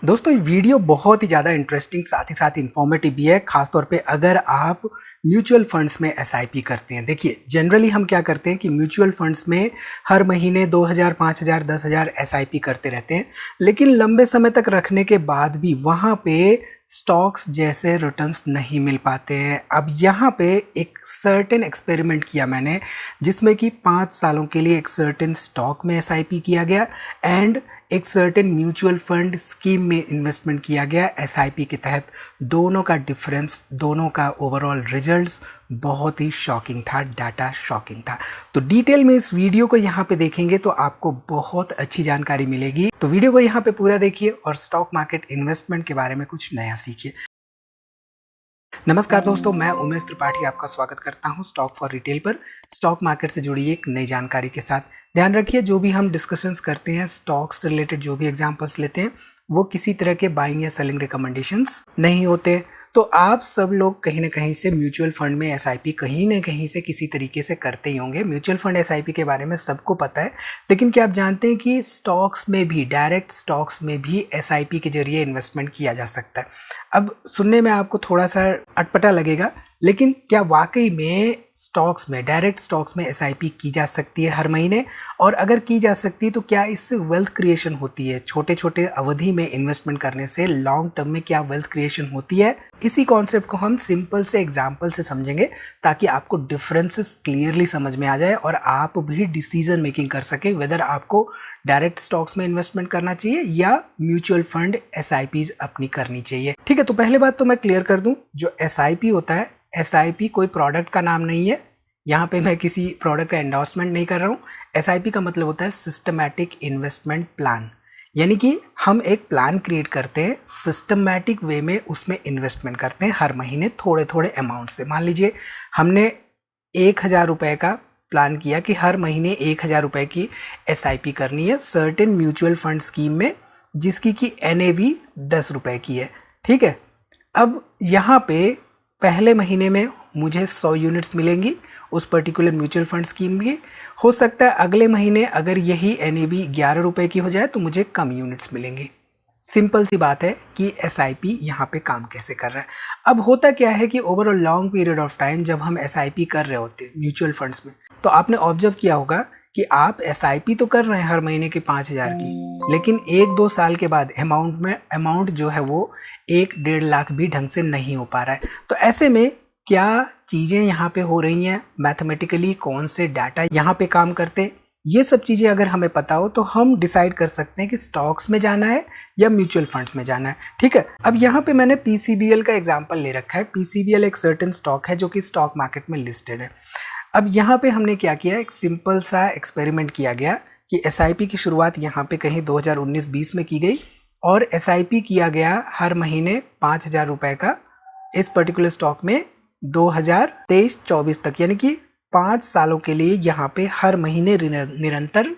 दोस्तों ये वीडियो बहुत ही ज़्यादा इंटरेस्टिंग साथ ही साथ इन्फॉर्मेटिव भी है, खासतौर पे अगर आप म्यूचुअल फंड्स में एसआईपी करते हैं। देखिए जनरली हम क्या करते हैं कि म्यूचुअल फंड्स में हर महीने 2000, 5000, 10,000 एसआईपी करते रहते हैं, लेकिन लंबे समय तक रखने के बाद भी वहाँ पे स्टॉक्स जैसे रिटर्न्स नहीं मिल पाते हैं। अब यहाँ पे एक सर्टेन एक्सपेरिमेंट किया मैंने, जिसमें कि 5 सालों के लिए एक सर्टेन स्टॉक में एसआईपी किया गया एंड एक सर्टेन म्यूचुअल फंड स्कीम में इन्वेस्टमेंट किया गया एसआईपी के तहत। दोनों का डिफरेंस, दोनों का ओवरऑल रिजल्ट्स बहुत ही शॉकिंग था, डाटा शॉकिंग था। तो डिटेल में इस वीडियो को यहाँ पे देखेंगे तो आपको बहुत अच्छी जानकारी मिलेगी। तो वीडियो को यहाँ पे पूरा देखिए और स्टॉक मार्केट इन्वेस्टमेंट के बारे में कुछ नया सीखिए। नमस्कार दोस्तों, मैं उमेश त्रिपाठी आपका स्वागत करता हूं स्टॉक फॉर रिटेल पर, स्टॉक मार्केट से जुड़ी एक नई जानकारी के साथ। ध्यान रखिए, जो भी हम डिस्कशंस करते हैं, स्टॉक्स से रिलेटेड जो भी एग्जांपल्स लेते हैं, वो किसी तरह के बाइंग या सेलिंग रिकमेंडेशंस नहीं होते। तो आप सब लोग कहीं ना कहीं से म्यूचुअल फंड में एसआईपी कहीं ना कहीं से किसी तरीके से करते ही होंगे। म्यूचुअल फंड एसआईपी के बारे में सबको पता है, लेकिन क्या आप जानते हैं कि स्टॉक्स में भी, डायरेक्ट स्टॉक्स में भी एसआईपी के जरिए इन्वेस्टमेंट किया जा सकता है। अब सुनने में आपको थोड़ा सा अटपटा लगेगा, लेकिन क्या वाकई में स्टॉक्स में, डायरेक्ट स्टॉक्स में एसआईपी की जा सकती है हर महीने? और अगर की जा सकती है तो क्या इससे वेल्थ क्रिएशन होती है? छोटे छोटे अवधि में इन्वेस्टमेंट करने से लॉन्ग टर्म में क्या वेल्थ क्रिएशन होती है? इसी कॉन्सेप्ट को हम सिंपल से एग्जाम्पल से समझेंगे, ताकि आपको डिफरेंसेस क्लियरली समझ में आ जाए और आप भी डिसीजन मेकिंग कर सके वेदर आपको डायरेक्ट स्टॉक्स में इन्वेस्टमेंट करना चाहिए या म्यूचुअल फंड एसआईपीज अपनी करनी चाहिए। ठीक है, तो पहले बात तो मैं क्लियर कर दूं, जो एसआईपी होता है, एसआईपी कोई प्रोडक्ट का नाम नहीं है। यहाँ पे मैं किसी प्रोडक्ट का एंडोर्समेंट नहीं कर रहा हूँ। एसआईपी का मतलब होता है सिस्टमैटिक इन्वेस्टमेंट प्लान, यानी कि हम एक प्लान क्रिएट करते हैं, सिस्टमैटिक वे में उसमें इन्वेस्टमेंट करते हैं हर महीने थोड़े थोड़े अमाउंट से। मान लीजिए हमने 1000 रुपये का प्लान किया कि हर महीने 1000 रुपये की एसआईपी करनी है सर्टेन म्यूचुअल फंड स्कीम में, जिसकी की एनएवी 10 रुपये की है। ठीक है, अब यहाँ पे पहले महीने में मुझे 100 यूनिट्स मिलेंगी उस पर्टिकुलर म्यूचुअल फंड स्कीम की। हो सकता है अगले महीने अगर यही एनएवी 11 रुपये की हो जाए तो मुझे कम यूनिट्स मिलेंगी। सिंपल सी बात है कि एसआईपी यहाँ पे काम कैसे कर रहा है। अब होता क्या है कि over a long period of time जब हम एसआईपी कर रहे होते हैं म्यूचुअल फंड्स में, तो आपने ऑब्जर्व किया होगा कि आप एसआईपी तो कर रहे हैं हर महीने की 5000 की, लेकिन 1-2 साल के बाद अमाउंट जो है वो 1-1.5 लाख भी ढंग से नहीं हो पा रहा है। तो ऐसे में क्या चीज़ें यहाँ पे हो रही हैं मैथमेटिकली, कौन से डाटा यहाँ पे काम करते हैं, ये सब चीज़ें अगर हमें पता हो तो हम डिसाइड कर सकते हैं कि स्टॉक्स में जाना है या म्यूचुअल फंड्स में जाना है। ठीक है, अब यहाँ पे मैंने पीसीबीएल का एग्जांपल ले रखा है। पीसीबीएल एक सर्टेन स्टॉक है जो कि स्टॉक मार्केट में लिस्टेड है। अब यहाँ पे हमने क्या किया, एक सिंपल सा एक्सपेरिमेंट किया गया कि एसआईपी की शुरुआत यहाँ पे कहीं 2019-20 में की गई और एसआईपी किया गया हर महीने 5000 रुपये का इस पर्टिकुलर स्टॉक में 2023-24 तक, यानी कि 5 सालों के लिए यहाँ पे हर महीने निरंतर,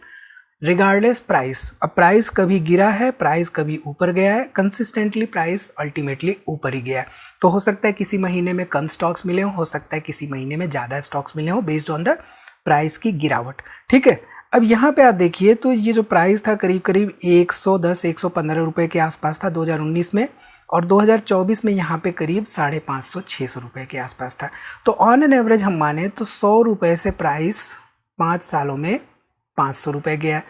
रिगार्डलेस प्राइस। अब प्राइस कभी गिरा है, प्राइस कभी ऊपर गया है, कंसिस्टेंटली प्राइस अल्टीमेटली ऊपर ही गया है। तो हो सकता है किसी महीने में कम स्टॉक्स मिले हो सकता है किसी महीने में ज़्यादा स्टॉक्स मिले हो बेस्ड ऑन द प्राइस की गिरावट। ठीक है, अब यहाँ पे आप देखिए तो ये जो प्राइस था करीब करीब 110-115 रुपये के आसपास था 2019 में, और 2024 में यहाँ पे करीब 550-600 रुपये के आसपास था। तो ऑन एन एवरेज हम माने तो 100 रुपये से प्राइस 5 सालों में 500 रुपये गया।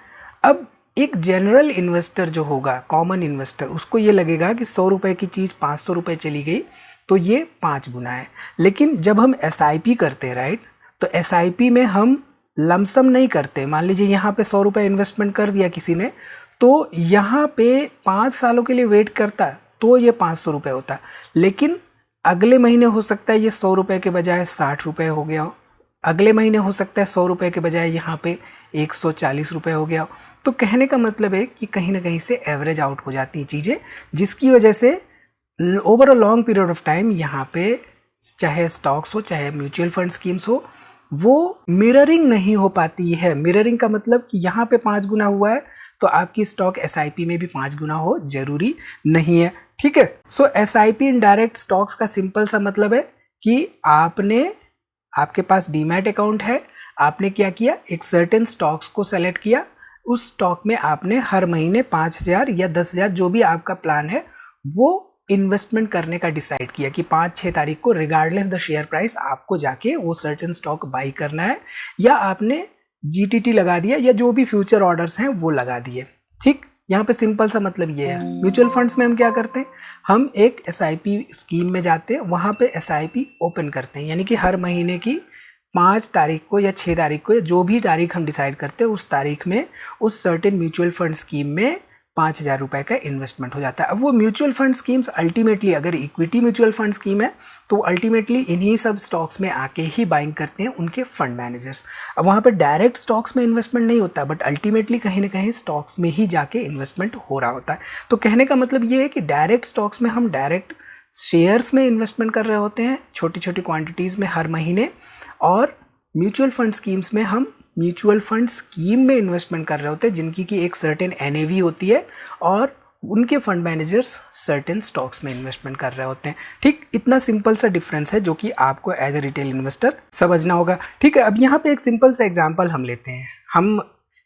अब एक जनरल इन्वेस्टर जो होगा, कॉमन इन्वेस्टर, उसको ये लगेगा कि 100 रुपये की चीज़ 500 रुपये चली गई तो ये 5 गुना है। लेकिन जब हम एसआईपी करते हैं, राइट, तो एसआईपी में हम लमसम नहीं करते। मान लीजिए यहाँ पे 100 रुपये इन्वेस्टमेंट कर दिया किसी ने, तो यहाँ पे 5 सालों के लिए वेट करता तो ये 500 रुपये होता, लेकिन अगले महीने हो सकता है ये 100 रुपये के बजाय 60 रुपये हो गया हो, अगले महीने हो सकता है 100 रुपये के बजाय यहाँ पे 140 रुपये हो गया हो। तो कहने का मतलब है कि कहीं ना कहीं से एवरेज आउट हो जाती हैं चीज़ें, जिसकी वजह से over a long period of time यहाँ पे चाहे स्टॉक्स हो चाहे म्यूचुअल फंड स्कीम्स हो, वो मिररिंग नहीं हो पाती है। मिररिंग का मतलब कि यहाँ पे 5 गुना हुआ है तो आपकी स्टॉक एसआईपी में भी 5 गुना हो जरूरी नहीं है। ठीक है, सो एसआईपी इन डायरेक्ट स्टॉक्स का सिंपल सा मतलब है कि आपके पास डीमैट अकाउंट है, आपने क्या किया, एक सर्टेन स्टॉक्स को सेलेक्ट किया, उस स्टॉक में आपने हर महीने 5,000 या 10,000 जो भी आपका प्लान है वो इन्वेस्टमेंट करने का डिसाइड किया कि 5-6 तारीख को रिगार्डलेस द शेयर प्राइस आपको जाके वो सर्टेन स्टॉक बाई करना है, या आपने जीटीटी लगा दिया या जो भी फ्यूचर ऑर्डर्स हैं वो लगा दिए। ठीक, यहाँ पे सिंपल सा मतलब ये है। म्यूचुअल फंड्स में हम क्या करते हैं, हम एक एसआईपी स्कीम में जाते हैं, वहाँ पे एसआईपी ओपन करते हैं, यानी कि हर महीने की 5 तारीख को या 6 तारीख को या जो भी तारीख हम डिसाइड करते हैं उस तारीख में उस सर्टेन म्यूचुअल फंड स्कीम में 5,000 रुपये का इन्वेस्टमेंट हो जाता है। अब वो म्यूचुअल फंड स्कीम्स अल्टीमेटली, अगर इक्विटी म्यूचुअल फंड स्कीम है तो अल्टीमेटली इन्हीं सब स्टॉक्स में आके ही बाइंग करते हैं उनके फंड मैनेजर्स। अब वहाँ पे डायरेक्ट स्टॉक्स में इन्वेस्टमेंट नहीं होता, बट अल्टीमेटली कहीं ना कहीं स्टॉक्स में ही जाके इन्वेस्टमेंट हो रहा होता है। तो कहने का मतलब ये है कि डायरेक्ट स्टॉक्स में हम डायरेक्ट शेयर्स में इन्वेस्टमेंट कर रहे होते हैं छोटी छोटी क्वान्टिटीज़ में हर महीने, और म्यूचुअल फंड स्कीम्स में हम म्यूचुअल फंड स्कीम में इन्वेस्टमेंट कर रहे होते हैं जिनकी कि एक सर्टेन एनएवी होती है और उनके फंड मैनेजर्स सर्टेन स्टॉक्स में इन्वेस्टमेंट कर रहे होते हैं। ठीक, इतना सिंपल सा डिफरेंस है जो कि आपको एज ए रिटेल इन्वेस्टर समझना होगा। ठीक है, अब यहाँ पे एक सिंपल सा एग्जांपल हम लेते हैं। हम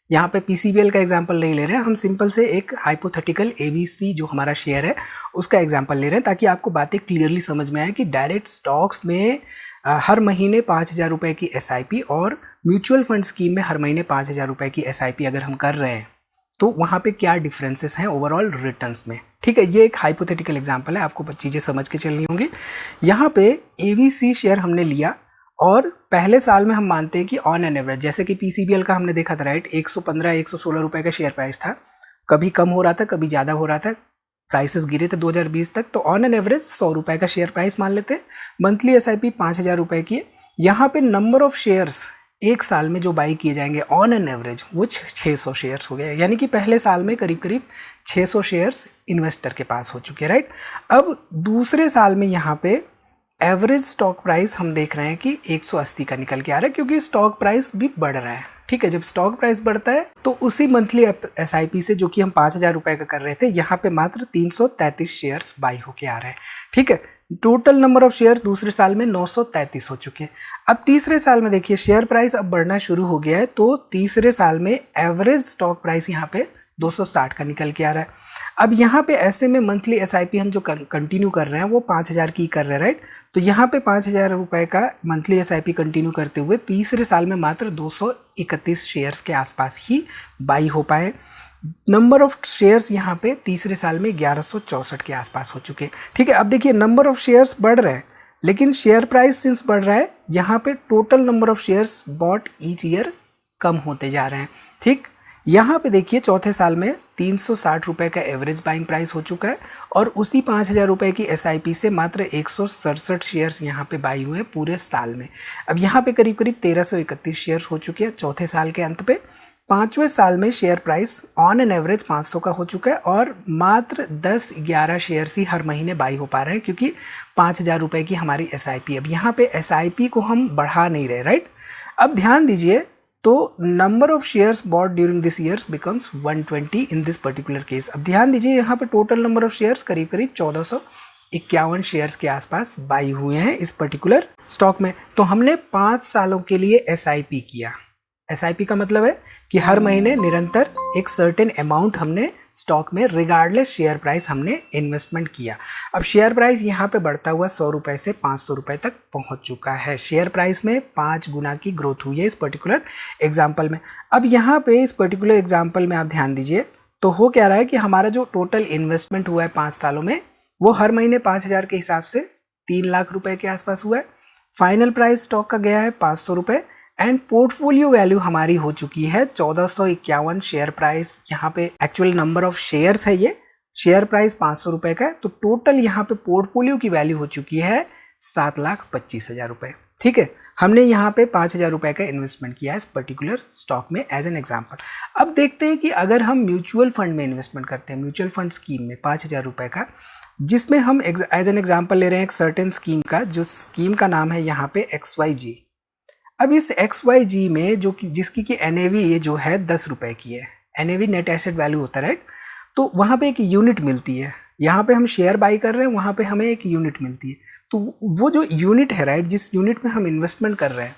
यहाँ पे पीसीबीएल का एग्जांपल नहीं ले रहे हैं, हम सिंपल से एक हाइपोथेटिकल एबीसी जो हमारा शेयर है उसका एग्जांपल ले रहे हैं ताकि आपको बातें क्लियरली समझ में आए कि डायरेक्ट स्टॉक्स में हर महीने 5,000 रुपये की एसआईपी और म्यूचुअल फंड स्कीम में हर महीने 5,000 रुपये की एसआईपी अगर हम कर रहे हैं तो वहाँ पे क्या डिफरेंसेस हैं ओवरऑल रिटर्न्स में। ठीक है, ये एक हाइपोथेटिकल एग्जांपल है, आपको चीज़ें समझ के चलनी होंगी। यहाँ पे एबीसी शेयर हमने लिया और पहले साल में हम मानते हैं कि ऑन एन एवरेज, जैसे कि पीसीबीएल का हमने देखा था राइट, 115-116 रुपये का शेयर प्राइस था, कभी कम हो रहा था कभी ज़्यादा हो रहा था, प्राइसेस गिरे थे 2020 तक, तो ऑन एन एवरेज 100 रुपये का शेयर प्राइस मान लेते। मंथली एसआईपी 5,000 रुपये की है। यहाँ पे नंबर ऑफ शेयर्स एक साल में जो बाई किए जाएंगे ऑन एन एवरेज वो 600 शेयर्स हो गए, यानी कि पहले साल में करीब करीब 600 शेयर्स इन्वेस्टर के पास हो चुके हैं राइट। अब दूसरे साल में यहाँ पे एवरेज स्टॉक प्राइस हम देख रहे हैं कि 180 का निकल के आ रहा है क्योंकि स्टॉक प्राइस भी बढ़ रहा है। ठीक है, जब स्टॉक प्राइस बढ़ता है तो उसी मंथली एसआईपी से जो कि हम 5,000 रुपये का कर रहे थे यहाँ पे मात्र 333 शेयर्स बाई होके आ रहे हैं। ठीक है, टोटल नंबर ऑफ शेयर दूसरे साल में 933 हो चुके हैं। अब तीसरे साल में देखिए शेयर प्राइस अब बढ़ना शुरू हो गया है, तो तीसरे साल में एवरेज स्टॉक प्राइस यहाँ पे 260 का निकल के आ रहा है। अब यहाँ पे ऐसे में मंथली एसआईपी हम जो कंटिन्यू कर रहे हैं वो 5,000 की कर रहे हैं राइट। तो यहाँ पे 5,000 रुपये का मंथली एसआईपी कंटिन्यू करते हुए तीसरे साल में मात्र 231 शेयर्स के आसपास ही बाई हो पाए। नंबर ऑफ शेयर्स यहाँ पे तीसरे साल में 1164 के आसपास हो चुके। ठीक है, अब देखिए नंबर ऑफ शेयर्स बढ़ रहे हैं लेकिन शेयर प्राइस सिंस बढ़ रहा है यहाँ पे total number of shares bought each year कम होते जा रहे हैं। ठीक, यहाँ पे देखिए चौथे साल में 360 रुपये का एवरेज बाइंग प्राइस हो चुका है और उसी 5,000 रुपये की एसआईपी से मात्र 167 शेयर्स यहाँ पे बाई हुए हैं पूरे साल में। अब यहाँ पे करीब करीब 1331 शेयर्स हो चुके हैं चौथे साल के अंत पे। पाँचवें साल में share price on an average 500 का हो चुका है और मात्र 10-11 शेयर्स ही हर महीने बाई हो पा रहे हैं क्योंकि 5,000 रुपये की हमारी एसआईपी। अब यहाँ पे एसआईपी को हम बढ़ा नहीं रहे राइट। अब ध्यान दीजिए, तो number of shares bot during this years becomes 120 in this particular case. अब ध्यान दीजिए यहाँ पे टोटल नंबर ऑफ शेयर्स करीब करीब 1451 शेयर्स के आसपास बाई हुए हैं इस पर्टिकुलर स्टॉक में। तो हमने 5 सालों के लिए एसआईपी किया। एसआईपी का मतलब है कि हर महीने निरंतर एक सर्टेन अमाउंट हमने स्टॉक में रिगार्डलेस शेयर प्राइस हमने इन्वेस्टमेंट किया। अब शेयर प्राइस यहाँ पे बढ़ता हुआ 100 रुपये से 500 रुपये तक पहुँच चुका है। शेयर प्राइस में 5 गुना की ग्रोथ हुई है इस पर्टिकुलर एग्जाम्पल में। अब यहाँ पे इस पर्टिकुलर एग्जाम्पल में आप ध्यान दीजिए तो हो क्या रहा है कि हमारा जो टोटल इन्वेस्टमेंट हुआ है 5 सालों में वो हर महीने 5,000 के हिसाब से 3 लाख रुपए के आसपास हुआ है। फाइनल प्राइस स्टॉक का गया है 500 रुपये एंड पोर्टफोलियो वैल्यू हमारी हो चुकी है 1451 शेयर प्राइस। यहाँ पे एक्चुअल नंबर ऑफ शेयर्स है, ये शेयर प्राइस 500 रुपये का है, तो टोटल यहाँ पे पोर्टफोलियो की वैल्यू हो चुकी है 7,25,000 रुपये। ठीक है, हमने यहाँ पे 5,000 रुपये का इन्वेस्टमेंट किया है इस पर्टिकुलर स्टॉक में एज एन एग्जाम्पल। अब देखते हैं कि अगर हम म्यूचुअल फंड में इन्वेस्टमेंट करते हैं, म्यूचुअल फंड स्कीम में 5,000 रुपये का, जिसमें हम एज एन एग्जाम्पल ले रहे हैं एक सर्टेन स्कीम का, जो स्कीम का नाम है यहाँ पे XYG। अब इस XYG में जो कि जिसकी कि NAV जो है 10 रुपये की है, NAV नेट एसेट वैल्यू होता है राइट। तो वहाँ पे एक यूनिट मिलती है, यहाँ पे हम शेयर बाई कर रहे हैं, वहाँ पे हमें एक यूनिट मिलती है। तो वो जो यूनिट है राइट, जिस यूनिट में हम इन्वेस्टमेंट कर रहे हैं,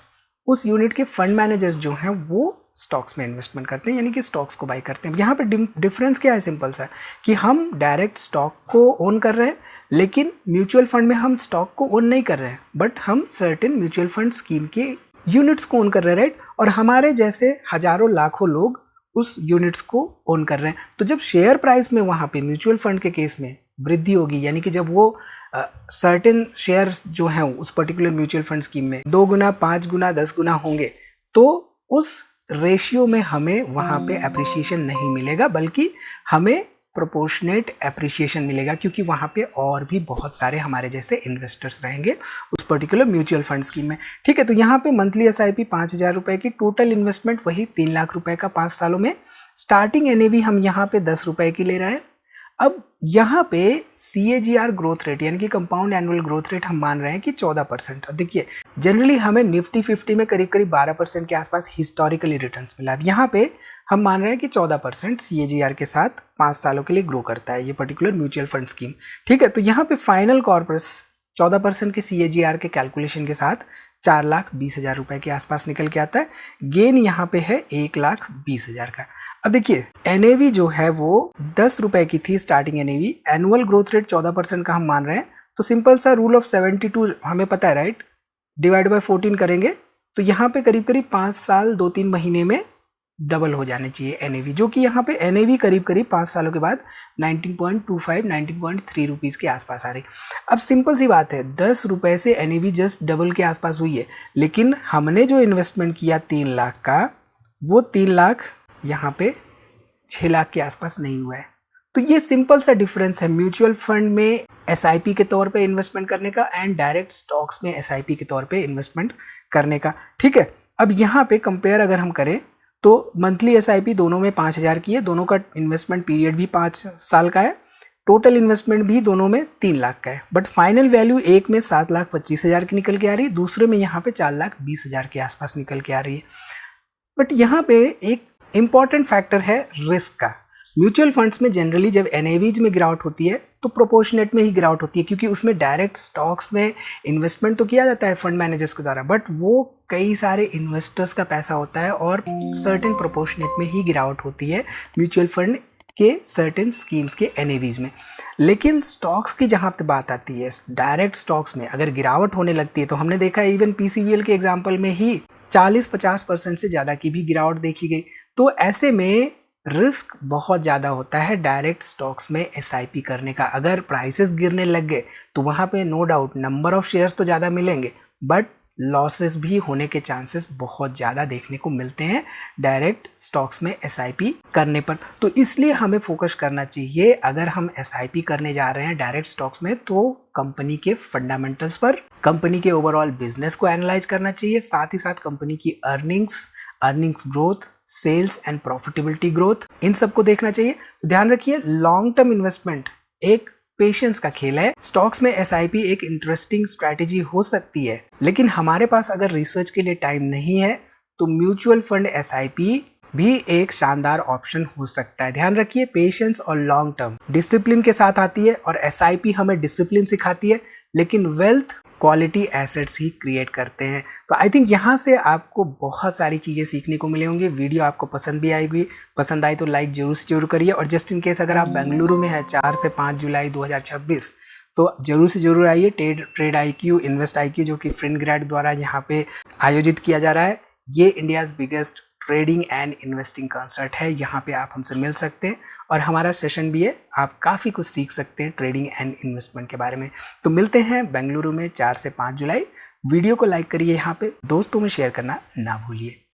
उस यूनिट के फंड मैनेजर्स जो हैं वो स्टॉक्स में इन्वेस्टमेंट करते हैं, यानी कि स्टॉक्स को बाई करते हैं। यहाँ पे डिफरेंस क्या है, सिंपल सा, कि हम डायरेक्ट स्टॉक को ओन कर रहे हैं, लेकिन म्यूचुअल फंड में हम स्टॉक को ओन नहीं कर रहे हैं, बट हम सर्टेन म्यूचुअल फंड स्कीम के यूनिट्स को ओन कर रहे हैं, राइट। और हमारे जैसे हजारों लाखों लोग उस यूनिट्स को ओन कर रहे हैं। तो जब शेयर प्राइस में वहाँ पे म्यूचुअल फंड के केस में वृद्धि होगी, यानी कि जब वो सर्टेन शेयर जो हैं उस पर्टिकुलर म्यूचुअल फंड स्कीम में 2 गुना, 5 गुना, 10 गुना होंगे, तो उस रेशियो में हमें वहाँ पे एप्रिसिएशन नहीं मिलेगा, बल्कि हमें प्रोपोर्शनेट एप्रिसिएशन मिलेगा, क्योंकि वहाँ पे और भी बहुत सारे हमारे जैसे इन्वेस्टर्स रहेंगे उस पर्टिकुलर म्यूचुअल फंड स्कीम में। ठीक है, तो यहाँ पे मंथली SIP 5,000 रुपये की, टोटल इन्वेस्टमेंट वही 3 लाख रुपए का 5 सालों में। स्टार्टिंग NAV हम यहाँ पे 10 रुपये की ले रहे हैं। अब यहाँ पे CAGR ग्रोथ रेट, यानी कि कंपाउंड एनुअल ग्रोथ रेट हम मान रहे हैं कि 14%। अब देखिए, जनरली हमें निफ्टी 50 में करीब करीब 12% के आसपास हिस्टोरिकली रिटर्न्स मिला। अब यहाँ पे हम मान रहे हैं कि 14% CAGR के साथ 5 सालों के लिए ग्रो करता है ये पर्टिकुलर म्यूचुअल फंड स्कीम। ठीक है, तो यहाँ पे फाइनल कॉर्पस 14% के CAGR के कैलकुलेशन के साथ 4,20,000 रुपए के आसपास निकल के आता है। गेन यहाँ पे है 1,20,000 का। अब देखिए, NAV जो है वो 10 रुपए की थी starting NAV, annual growth rate 14% का हम मान रहे हैं, तो सिंपल सा रूल ऑफ 72 हमें पता है, राइट, डिवाइड बाय 14 करेंगे तो यहाँ पे करीब करीब 5 साल 2-3 महीने में डबल हो जाने चाहिए NAV, जो कि यहाँ पे NAV करीब करीब 5 सालों के बाद 19.25 19.3 रुपीज़ के आसपास आ रही। अब सिंपल सी बात है, 10 रुपए से NAV जस्ट डबल के आसपास हुई है, लेकिन हमने जो इन्वेस्टमेंट किया 3 लाख का, वो 3 लाख यहाँ पे 6 लाख के आसपास नहीं हुआ है। तो ये सिंपल सा डिफरेंस है म्यूचुअल फंड में SIP के तौर पे इन्वेस्टमेंट करने का एंड डायरेक्ट स्टॉक्स में SIP के तौर पे इन्वेस्टमेंट करने का। ठीक है, अब यहाँ पे कंपेयर अगर हम करें तो मंथली SIP दोनों में 5,000 की है, दोनों का इन्वेस्टमेंट पीरियड भी 5 साल का है, टोटल इन्वेस्टमेंट भी दोनों में 3 लाख का है, बट फाइनल वैल्यू एक में 7,25,000 की निकल के आ रही है, दूसरे में यहाँ पे 4,20,000 के आसपास निकल के आ रही है। बट यहाँ पे एक इंपॉर्टेंट फैक्टर है रिस्क का। म्यूचुअल फंड्स में जनरली जब NAVs में गिरावट होती है तो प्रोपोर्शनेट में ही गिरावट होती है, क्योंकि उसमें डायरेक्ट स्टॉक्स में इन्वेस्टमेंट तो किया जाता है फंड मैनेजर्स के द्वारा, बट वो कई सारे इन्वेस्टर्स का पैसा होता है और सर्टेन प्रोपोर्शनेट में ही गिरावट होती है म्यूचुअल फंड के सर्टेन स्कीम्स के NAVs में। लेकिन स्टॉक्स की जहाँ पे बात आती है, डायरेक्ट स्टॉक्स में अगर गिरावट होने लगती है, तो हमने देखा है इवन PCBL के एग्जाम्पल में ही 40-50% से ज़्यादा की भी गिरावट देखी गई। तो ऐसे में रिस्क बहुत ज़्यादा होता है डायरेक्ट स्टॉक्स में SIP करने का। अगर प्राइसेस गिरने लग गए तो वहाँ पे no doubt number of shares तो ज़्यादा मिलेंगे, बट लॉसेस भी होने के चांसेस बहुत ज़्यादा देखने को मिलते हैं डायरेक्ट स्टॉक्स में SIP करने पर। तो इसलिए हमें फोकस करना चाहिए, अगर हम SIP करने जा रहे हैं डायरेक्ट स्टॉक्स में, तो कंपनी के फंडामेंटल्स पर, कंपनी के ओवरऑल बिजनेस को एनालाइज करना चाहिए, साथ ही साथ कंपनी की earnings growth, sales and profitability growth, इन सबको देखना चाहिए। तो ध्यान रखिए, लॉन्ग टर्म इन्वेस्टमेंट एक पेशेंस का खेल है। स्टॉक्स में SIP एक इंटरेस्टिंग स्ट्रैटेजी हो सकती है, लेकिन हमारे पास अगर रिसर्च के लिए टाइम नहीं है तो म्यूचुअल फंड SIP भी एक शानदार ऑप्शन हो सकता है। ध्यान रखिए, पेशेंस और लॉन्ग टर्म डिसिप्लिन के साथ आती है, और SIP हमें डिसिप्लिन सिखाती है, लेकिन वेल्थ क्वालिटी एसेट्स ही क्रिएट करते हैं। तो आई थिंक यहाँ से आपको बहुत सारी चीज़ें सीखने को मिले होंगे। वीडियो आपको पसंद भी आएगी, पसंद आई तो लाइक जरूर से जरूर करिए। और जस्ट इन केस अगर आप बेंगलुरु में हैं 4 से 5 जुलाई 2026, तो जरूर से जरूर आइए। ट्रेड IQ, इन्वेस्ट IQ जो कि FinGrad द्वारा यहाँ पे आयोजित किया जा रहा है, ये India's biggest trading and investing concert है। यहाँ पे आप हमसे मिल सकते हैं और हमारा सेशन भी है, आप काफ़ी कुछ सीख सकते हैं ट्रेडिंग एंड इन्वेस्टमेंट के बारे में। तो मिलते हैं बेंगलुरु में 4 से 5 जुलाई। वीडियो को लाइक करिए, यहाँ पे दोस्तों में शेयर करना ना भूलिए।